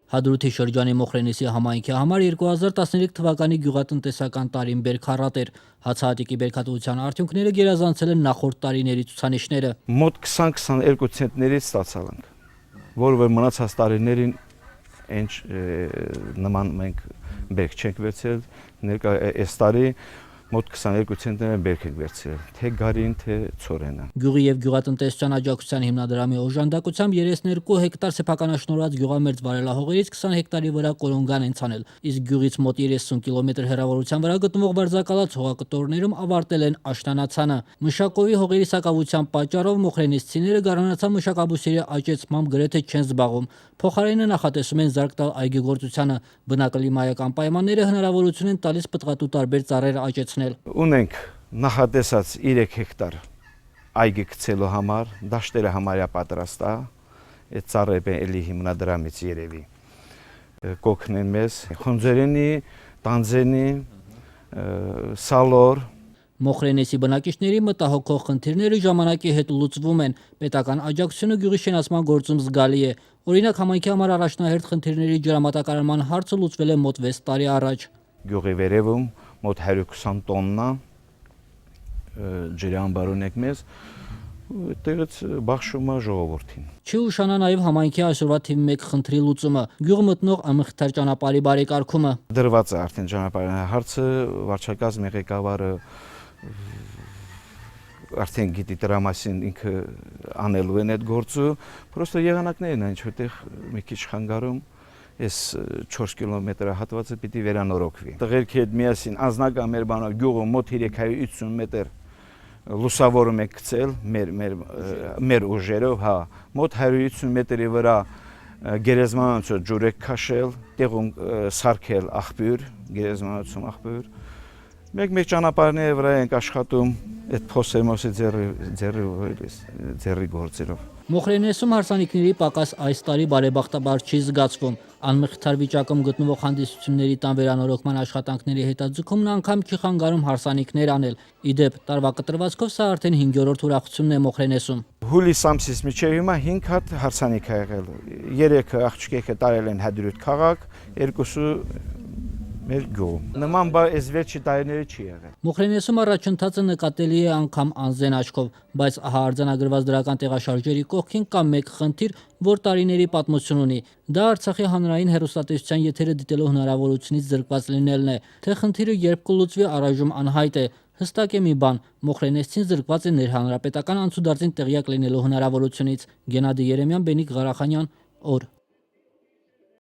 Հադրութի շրջանի Մոխրենիսի համայնքի համար 2013 թվականի գյուղատնտեսական տարին բերքառատ էր։ Հացահատիկի բերքատվության արդյունքները գերազանցել են նախորդ տարիների ցուցանիշները։ Մոտ 20-22 ցենտներից ստացալ ենք, որը մնացած տարիներին նման մենք բերք չենք վերցրել, ներկա այս տարի մոտ 22 ցենտներ բերք ենք վերցրել, թե գարին, թե ցորենը։ Գյուղի եւ գյուղատնտեսության աջակցության հիմնադրամի օժանդակությամբ 32 հեկտար սեփականաշնորհված գյուղամերձ վարելահողերից 20 հեկտարի վրա կորոնգան են ցանել, իսկ գյուղից մոտ 30 կիլոմետր հեռավորության վրա գտնվող Վարզակալած հողակտորներում ավարտել են աշնանացանը։ Մշակովի հողերի սակավության պատճառով մոխրենիսցիները գառնանացան մշակաբույսերի աճեցմամբ գրեթե չեն զբաղվում։ Փոխարենը նախատեսում են զարգ տալ այգեգործությանը։ Բնակլիմայական պայմանները հնարավորություն են տալիս պտղատու տարբեր ծառեր աճեցնել։ Ունենք նախատեսած 3 հեկտար այգի գցելու համար, դաշտերը համարյա պատրաստ է, այդ ծառերը էլի հիմնադրամից երևի կօգնեն մեզ, խնձորենի, տանձենի, սալոր։ Մոխրենիսի բնակիչների մտահոգող խնդիրները ժամանակի հետ լուծվում են։ Պետական աջակցությունը գյուղի շենացման գործում զգալի է։ Օրինակ համայնքի համար առաջնահերթ խնդիրների ջրամատակարարման հարցը լուծվել է մոտ 6 տարի առաջ։ Գյուղի վերևում մոտ 120 տոննա ջրի ամբար ունենք մեզ, այդտեղից բաշխում է ժողովրդին։ Չի ուշանա նաև համայնքի այսօրվա թիվ 1 խնդրի լուծումը՝ գյուղ մտնող Ամխիթար ճանապարհի բարեկարգումը։ Դրված է արդեն ճանապարհի հարցը, վարչակազմի ղեկավարը արդեն գիտի դրա մասին, ինքը անելու են այդ գործը, պրոստը եղանակներն են, ինչորտեղ մի քիչ խանգարում այս 4 կիլոմետր հատվածը պիտի վերանորոգվի։ Տղերքի հետ միասին անձնական մեր բանով գյուղը մոտ 350 մետր լուսավորում է գցել մեր ուժերով, հա, մոտ 150 մետրի վրա գերեզմանոցը ջուր է քաշել, տեղում սարքել աղբյուր, գերեզմանոցում աղբյուր։ Մեկ ճանապարհների վրա ենք աշխատում այդ փոսեմոսի ձեռի գործերով։ Մոխրենեսում հարսանիքների պակաս այս տարի բարեբախտաբար չի զգացվում։ Անմխիթար վիճակում գտնվող հանդիսությունների տան վերանորոգման աշխատանքների հետաձգումն անգամ չի խանգարում հարսանիքներ անել։ Իդեպ, տարվա կտրվածքով սա արդեն 5-րդ ուրախությունն է Մոխրենեսում։ Հուլիս ամսից մինչև հիմա 5 հատ հարսանիք ա եղել։ 3-ը աղջիկը տարել են Հադրութ քաղաք, 2-ը մեր գյուղ։ Նման բան այս վերջի տարիների չի եղել։ Մոխրենեսում առաջընթացը նկատելի է անգամ անզեն աչքով, բայց ահա արձանագրված դրական տեղաշարժերի կողքին կա մեկ խնդիր, որ տարիների պատմություն ունի։ Դա Արցախի հանրային հեռուստատեսության եթերը դիտելու հնարավորությունից զրկված լինելն է։ Թե խնդիրը երբ կլուծվի, առայժմ անհայտ է։ Հստակ է մի բան՝ Մոխրենեսցին զրկված է ներհանրապետական անցուդարձին տեղյակ լինելու հնարավորությունից։ Գենադի Երեմյան, Բենիկ Ղարախանյան, օր։